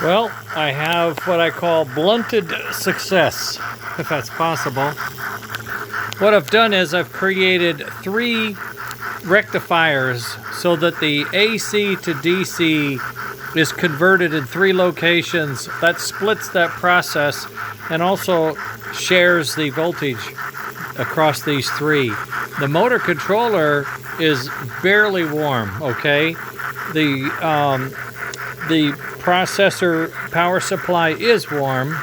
Well, I have what I call blunted success, if that's possible. What I've done is I've created 3 rectifiers so that the AC to DC is converted in 3 locations. That splits that process and also shares the voltage across these 3. The motor controller is barely warm, okay? The processor power supply is warm.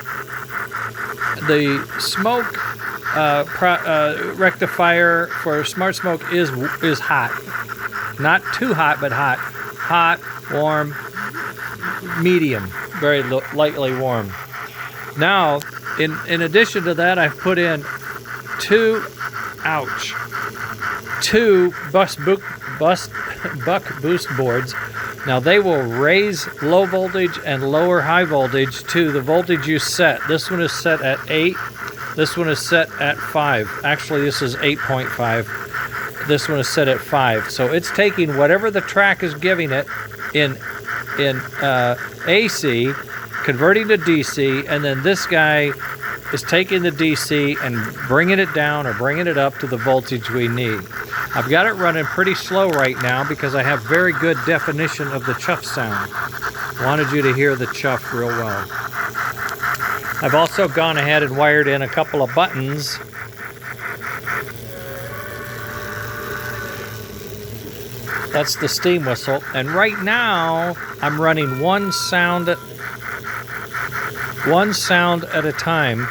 The smoke rectifier for smart smoke is hot. Not too hot, but hot. Hot, warm, medium, very lightly warm. Now, in addition to that, I've put in 2 buck boost boards. Now they will raise low voltage and lower high voltage to the voltage you set. This one is set at 8. This one is set at 5. Actually, this is 8.5. This one is set at 5. So it's taking whatever the track is giving it in AC, converting to DC, and then this guy is taking the DC and bringing it down or bringing it up to the voltage we need. I've got it running pretty slow right now because I have very good definition of the chuff sound. Wanted you to hear the chuff real well. I've also gone ahead and wired in a couple of buttons. That's the steam whistle. And right now, I'm running one sound at a time.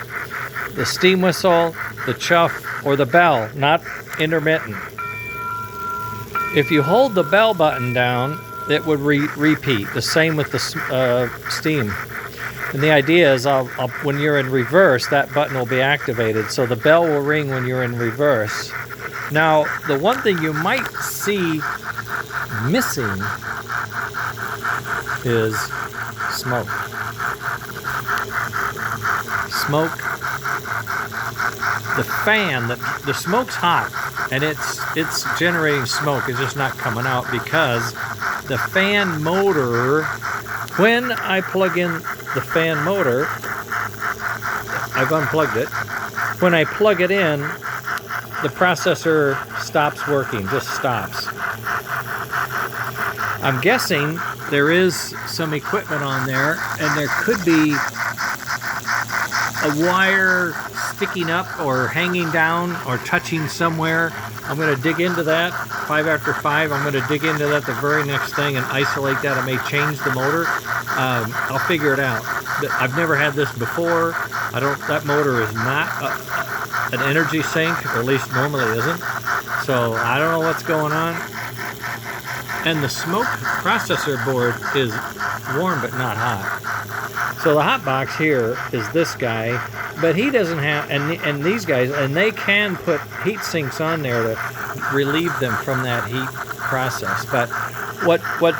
The steam whistle, the chuff, or the bell, not intermittent. If you hold the bell button down, it would repeat. The same with the steam. And the idea is when you're in reverse, that button will be activated. So the bell will ring when you're in reverse. Now, the one thing you might see missing is smoke. Smoke. The fan, the smoke's hot, and it's generating smoke. It's just not coming out because the fan motor, when I plug in the fan motor, I've unplugged it. When I plug it in, the processor stops working, just stops. I'm guessing there is some equipment on there, and there could be a wire sticking up or hanging down or touching somewhere. I'm going to dig into that 5 after 5. I'm going to dig into that the very next thing and isolate that. I may change the motor. I'll figure it out. I've never had this before. That motor is not an energy sink, or at least normally isn't. So I don't know what's going on. And the smoke processor board is warm but not hot. So the hot box here is this guy, but he doesn't have, and these guys, and they can put heat sinks on there to relieve them from that heat process. But what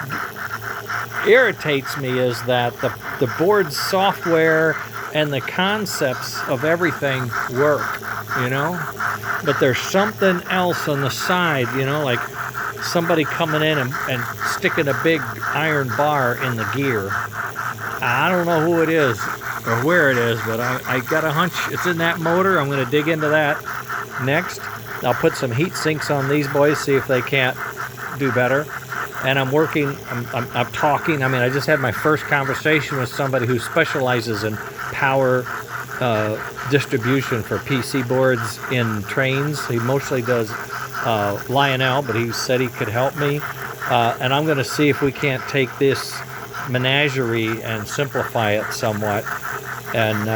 irritates me is that the board's software and the concepts of everything work, but there's something else on the side, like somebody coming in and sticking a big iron bar in the gear. I don't know who it is or where it is, but I got a hunch it's in that motor. I'm going to dig into that next. I'll put some heat sinks on these boys, see if they can't do better. And I'm talking. I just had my first conversation with somebody who specializes in power distribution for PC boards in trains. He mostly does Lionel, but he said he could help me. And I'm going to see if we can't take this menagerie and simplify it somewhat. And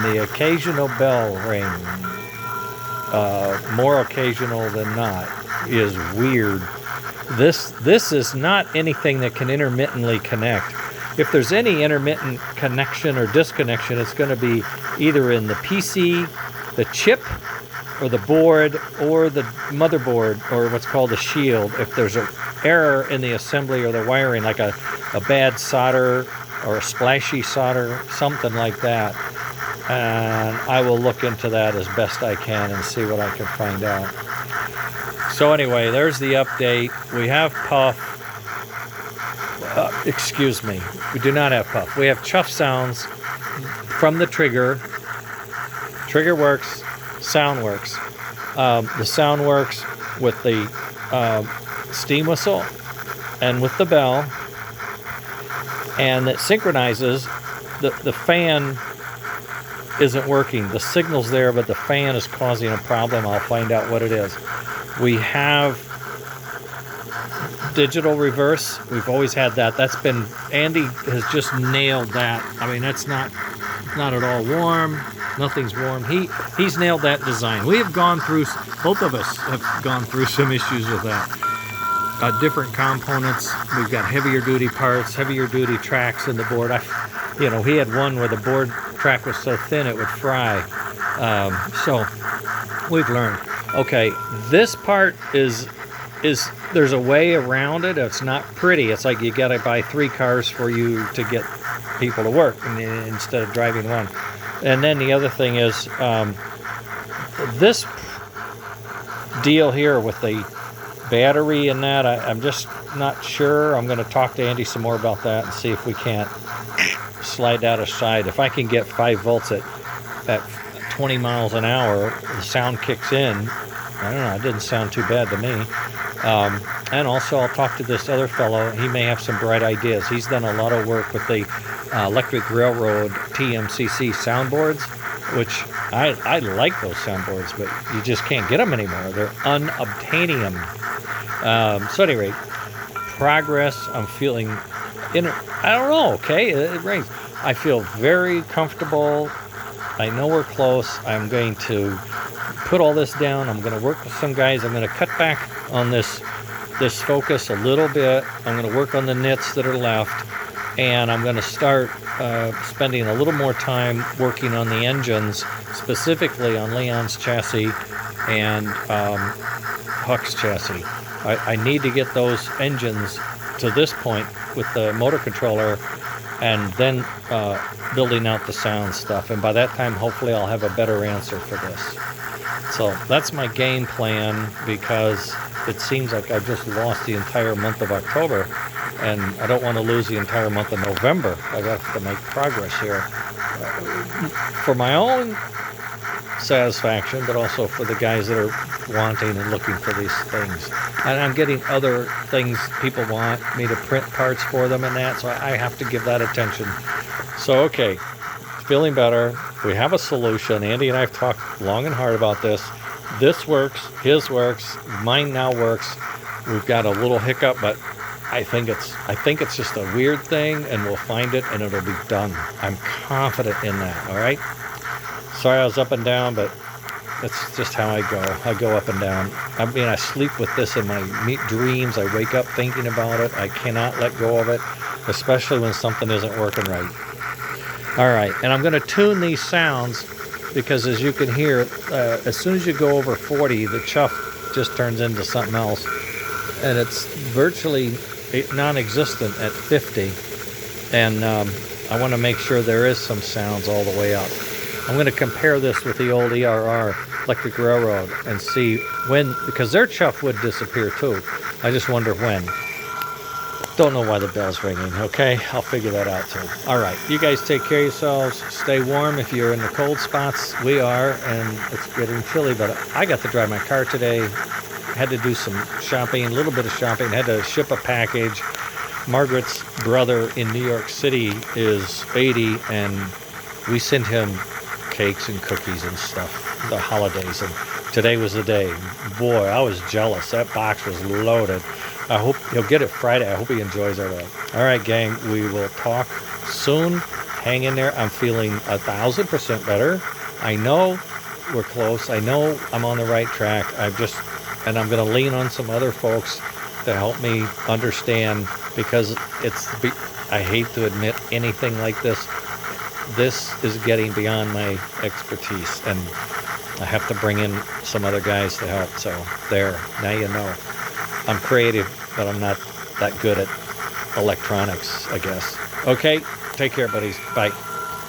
the occasional bell ring, more occasional than not, is weird. This is not anything that can intermittently connect. If there's any intermittent connection or disconnection, it's going to be either in the PC, the chip, or the board, or the motherboard, or what's called a shield. If there's an error in the assembly or the wiring, like a bad solder or a splashy solder, something like that. And I will look into that as best I can and see what I can find out. So anyway, there's the update. We have Puff. Excuse me. We do not have Puff. We have Chuff sounds from the trigger. Trigger works. Sound works. The sound works with the steam whistle and with the bell. And it synchronizes. The fan isn't working. The signal's there, but the fan is causing a problem. I'll find out what it is. We have digital reverse. We've always had that. That's been, Andy has just nailed that. I mean, that's not at all warm. Nothing's warm. He's nailed that design. We have gone through, both of us have gone through some issues with that. Different components. We've got heavier duty parts, heavier duty tracks in the board. He had one where the board track was so thin it would fry. So we've learned. Okay, this part is there's a way around it. It's not pretty. It's like you got to buy 3 cars for you to get people to work instead of driving one. And then the other thing is this deal here with the battery and that, I'm just not sure. I'm going to talk to Andy some more about that and see if we can't slide that aside. If I can get 5 volts at 20 miles an hour, the sound kicks in. I don't know, it didn't sound too bad to me. And also I'll talk to this other fellow. He may have some bright ideas. He's done a lot of work with the Electric Railroad TMCC soundboards, which I like those soundboards, but you just can't get them anymore. They're unobtainium. So at any rate, progress. I'm feeling, I don't know, okay, it rains. I feel very comfortable. I know we're close. I'm going to put all this down. I'm going to work with some guys. I'm going to cut back on this focus a little bit. I'm going to work on the nits that are left, and I'm going to start spending a little more time working on the engines, specifically on Leon's chassis and Huck's chassis. I need to get those engines to this point with the motor controller, and then building out the sound stuff. And by that time, hopefully I'll have a better answer for this. So that's my game plan, because it seems like I've just lost the entire month of October, and I don't want to lose the entire month of November. I have to make progress here for my own satisfaction, but also for the guys that are wanting and looking for these things. And I'm getting other things people want me to print parts for them and that, so I have to give that attention. So okay, feeling better. We have a solution. Andy and I have talked long and hard about this. This works, his works, mine now works. We've got a little hiccup, but I think it's just a weird thing, and we'll find it and it'll be done. I'm confident in that, all right? Sorry I was up and down, but that's just how I go. I go up and down. I mean, I sleep with this in my dreams. I wake up thinking about it. I cannot let go of it, especially when something isn't working right. All right, and I'm going to tune these sounds, because as you can hear, as soon as you go over 40, the chuff just turns into something else, and it's virtually non-existent at 50. And I want to make sure there is some sounds all the way up. I'm going to compare this with the old ERR, Electric Railroad, and see when, because their chuff would disappear too. I just wonder when. Don't know why the bell's ringing, okay? I'll figure that out too. All right, you guys take care of yourselves. Stay warm if you're in the cold spots. We are, and it's getting chilly, but I got to drive my car today. Had to do some shopping, a little bit of shopping. Had to ship a package. Margaret's brother in New York City is 80, and we sent him cakes and cookies and stuff, the holidays, and today was the day. Boy, I was jealous. That box was loaded. I hope he'll get it Friday. I hope he enjoys our day. All right, gang, we will talk soon. Hang in there. I'm feeling 1,000% better. I know we're close. I know I'm on the right track. And I'm going to lean on some other folks to help me understand, because I hate to admit anything like this. This is getting beyond my expertise, and I have to bring in some other guys to help. So there, now you know. I'm creative, but I'm not that good at electronics, I guess. Okay, take care, buddies. Bye.